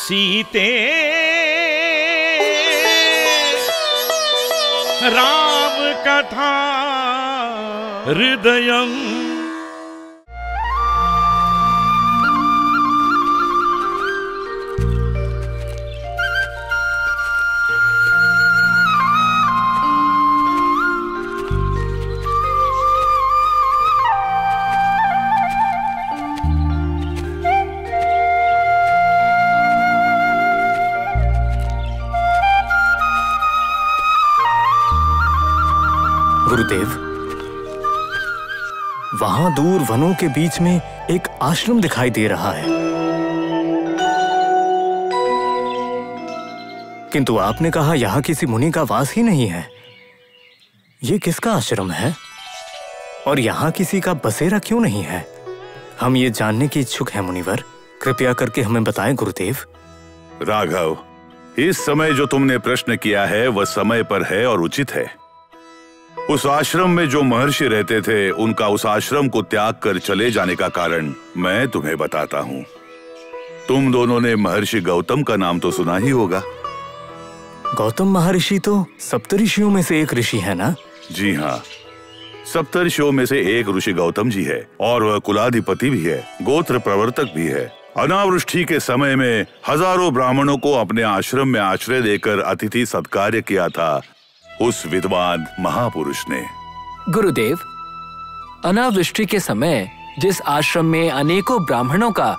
सीते राम कथा हृदयम्। गुरुदेव, वहां दूर वनों के बीच में एक आश्रम दिखाई दे रहा है, किंतु आपने कहा यहां किसी मुनि का वास ही नहीं है। ये किसका आश्रम है और यहां किसी का बसेरा क्यों नहीं है? हम ये जानने की इच्छुक हैं मुनिवर, कृपया करके हमें बताएं गुरुदेव। राघव, इस समय जो तुमने प्रश्न किया है वह समय पर है और उचित है। उस आश्रम में जो महर्षि रहते थे, उनका उस आश्रम को त्याग कर चले जाने का कारण मैं तुम्हें बताता हूँ। तुम दोनों ने महर्षि गौतम का नाम तो सुना ही होगा। गौतम महर्षि तो सप्तऋषियों में से एक ऋषि है ना? जी हाँ, सप्तऋषियों में से एक ऋषि गौतम जी है और वह कुलाधिपति भी है, गोत्र प्रवर्तक भी है। अनावृष्टि के समय में हजारों ब्राह्मणों को अपने आश्रम में आश्रय देकर अतिथि सत्कार्य किया था उस विद्वान महापुरुष ने। गुरुदेव, अनावृष्टि के समय जिस आश्रम में अनेकों ब्राह्मणों का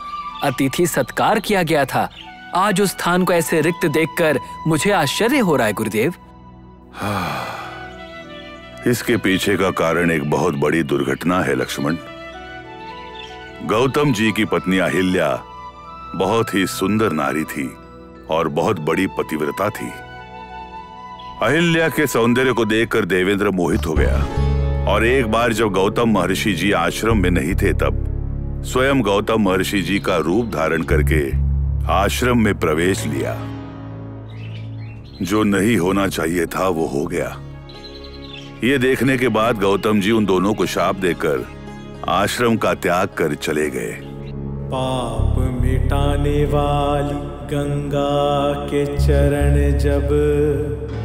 अतिथि सत्कार किया गया था, आज उस स्थान को ऐसे रिक्त देखकर मुझे आश्चर्य हो रहा है गुरुदेव। इसके पीछे का कारण एक बहुत बड़ी दुर्घटना है लक्ष्मण। गौतम जी की पत्नी अहिल्या बहुत ही सुंदर नारी थी और बहुत बड़ी पतिव्रता थी। अहिल्या के सौंदर्य को देखकर देवेंद्र मोहित हो गया और एक बार जब गौतम महर्षि जी आश्रम में नहीं थे, तब स्वयं गौतम महर्षि जी का रूप धारण करके आश्रम में प्रवेश लिया। जो नहीं होना चाहिए था वो हो गया। ये देखने के बाद गौतम जी उन दोनों को शाप देकर आश्रम का त्याग कर चले गए। पाप मिटाने वाली गंगा के चरण जब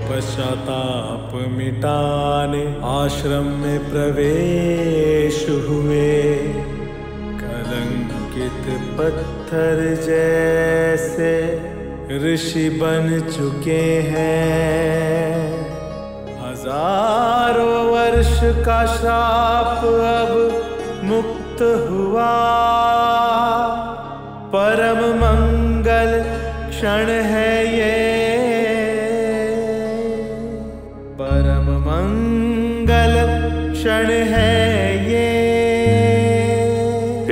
पश्चाताप मिटाने आश्रम में प्रवेश हुए, कलंकित पत्थर जैसे ऋषि बन चुके हैं। हजारों वर्ष का श्राप अब मुक्त हुआ, परम मंगल क्षण है ये, परम मंगल क्षण है ये।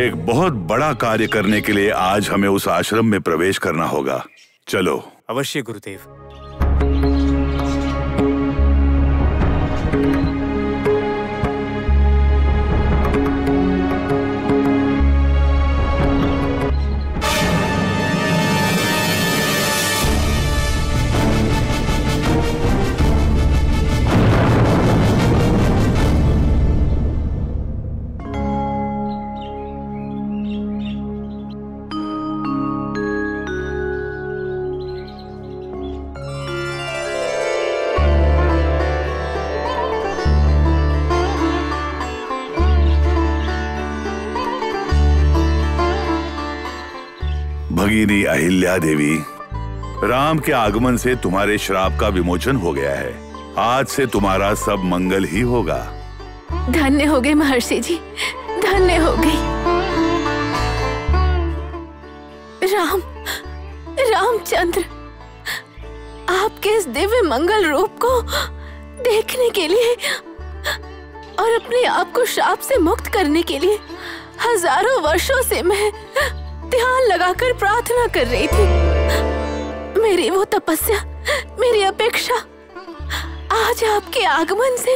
एक बहुत बड़ा कार्य करने के लिए आज हमें उस आश्रम में प्रवेश करना होगा। चलो। अवश्य गुरुदेव। भगिनी अहिल्या देवी, राम के आगमन से तुम्हारे श्राप का विमोचन हो गया है। आज से तुम्हारा सब मंगल ही होगा। धन्य हो गए महर्षि जी, धन्य हो गई। रामचंद्र, आपके इस दिव्य मंगल रूप को देखने के लिए और अपने आप को शाप से मुक्त करने के लिए हजारों वर्षों से मैं ध्यान लगाकर प्रार्थना कर रही थी। मेरी वो तपस्या, मेरी अपेक्षा आज आपके आगमन से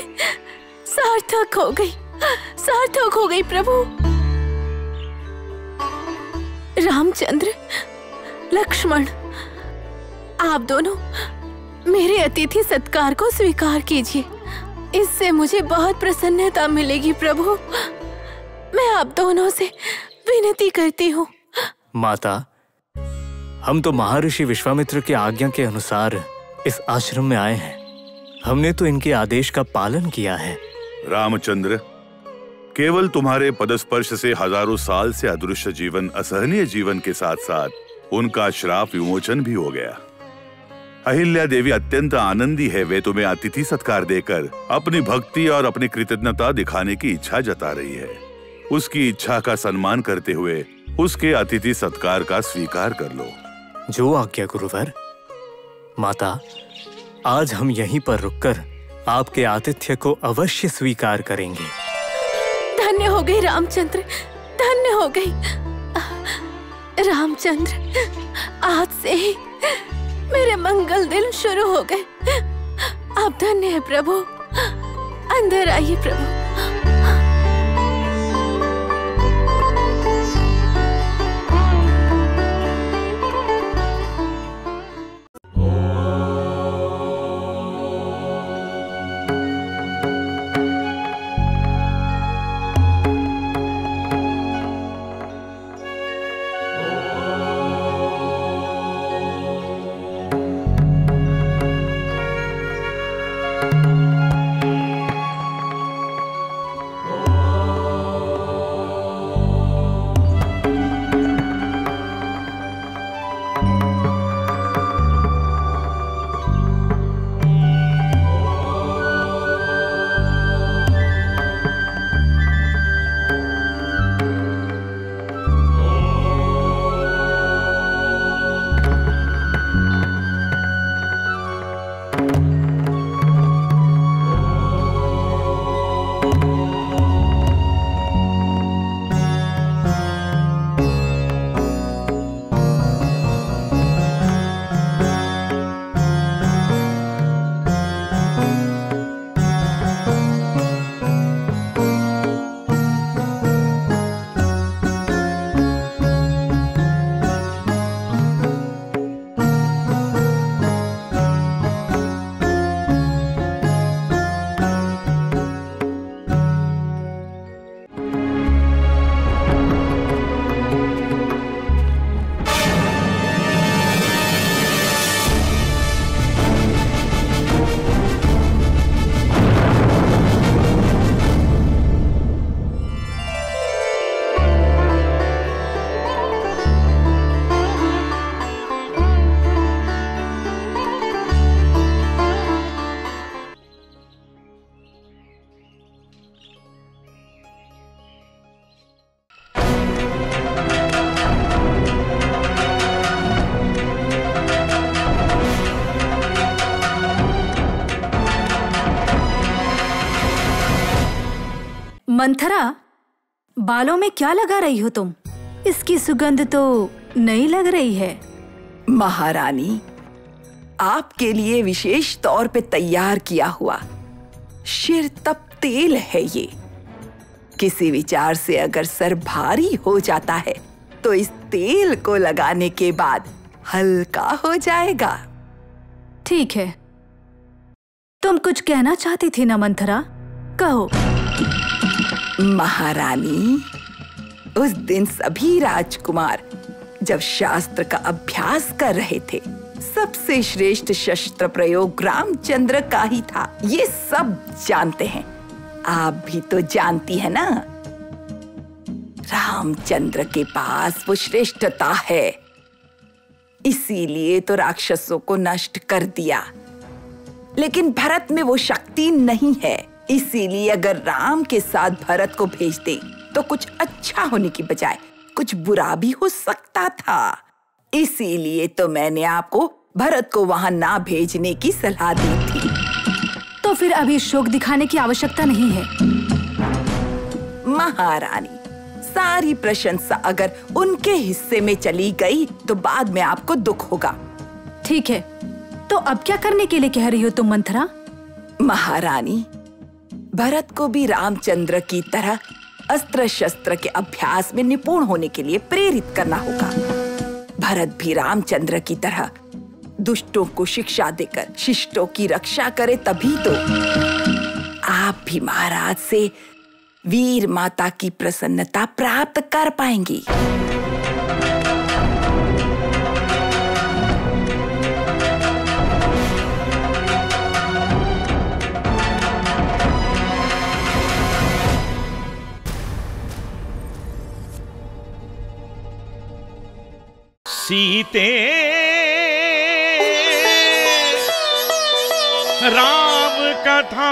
सार्थक हो गई, सार्थक हो गई प्रभु। रामचंद्र, लक्ष्मण, आप दोनों मेरे अतिथि सत्कार को स्वीकार कीजिए। इससे मुझे बहुत प्रसन्नता मिलेगी प्रभु। मैं आप दोनों से विनती करती हूँ। माता, हम तो महर्षि विश्वामित्र की आज्ञा के अनुसार इस आश्रम में आए हैं। हमने तो इनके आदेश का पालन किया है। रामचंद्र, केवल तुम्हारे पदस्पर्श से हजारों साल से अदृश्य जीवन, असहनीय जीवन के साथ साथ उनका श्राप विमोचन भी हो गया। अहिल्या देवी अत्यंत आनंदी है। वे तुम्हें अतिथि सत्कार देकर अपनी भक्ति और अपनी कृतज्ञता दिखाने की इच्छा जता रही है। उसकी इच्छा का सम्मान करते हुए उसके अतिथि सत्कार का स्वीकार कर लो। जो आज्ञा गुरुवर। माता, आज हम यहीं पर रुककर आपके आतिथ्य को अवश्य स्वीकार करेंगे। धन्य हो गई रामचंद्र, धन्य हो गई। रामचंद्र, आज से ही मेरे मंगल दिन शुरू हो गए। आप धन्य है प्रभु। अंदर आइए प्रभु। मंथरा, बालों में क्या लगा रही हो तुम? इसकी सुगंध तो नई लग रही है। महारानी, आपके लिए विशेष तौर पे तैयार किया हुआ शिर तप तेल है ये। किसी विचार से अगर सर भारी हो जाता है तो इस तेल को लगाने के बाद हल्का हो जाएगा। ठीक है, तुम कुछ कहना चाहती थी ना मंथरा? कहो। महारानी, उस दिन सभी राजकुमार जब शास्त्र का अभ्यास कर रहे थे, सबसे श्रेष्ठ शस्त्र प्रयोग रामचंद्र का ही था। ये सब जानते हैं। आप भी तो जानती है ना, रामचंद्र के पास वो श्रेष्ठता है। इसीलिए तो राक्षसों को नष्ट कर दिया। लेकिन भरत में वो शक्ति नहीं है। इसीलिए अगर राम के साथ भरत को भेज दे तो कुछ अच्छा होने की बजाय कुछ बुरा भी हो सकता था। इसीलिए तो मैंने आपको भरत को वहां ना भेजने की सलाह दी थी। तो फिर अभी शोक दिखाने की आवश्यकता नहीं है। महारानी, सारी प्रशंसा अगर उनके हिस्से में चली गई तो बाद में आपको दुख होगा। ठीक है, तो अब क्या करने के लिए कह रही हो तुम मंथरा? महारानी, भरत को भी रामचंद्र की तरह अस्त्र शस्त्र के अभ्यास में निपुण होने के लिए प्रेरित करना होगा। भरत भी रामचंद्र की तरह दुष्टों को शिक्षा देकर शिष्टों की रक्षा करे, तभी तो आप भी महाराज से वीर माता की प्रसन्नता प्राप्त कर पाएंगी। सीते राम कथा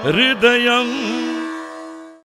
हृदयं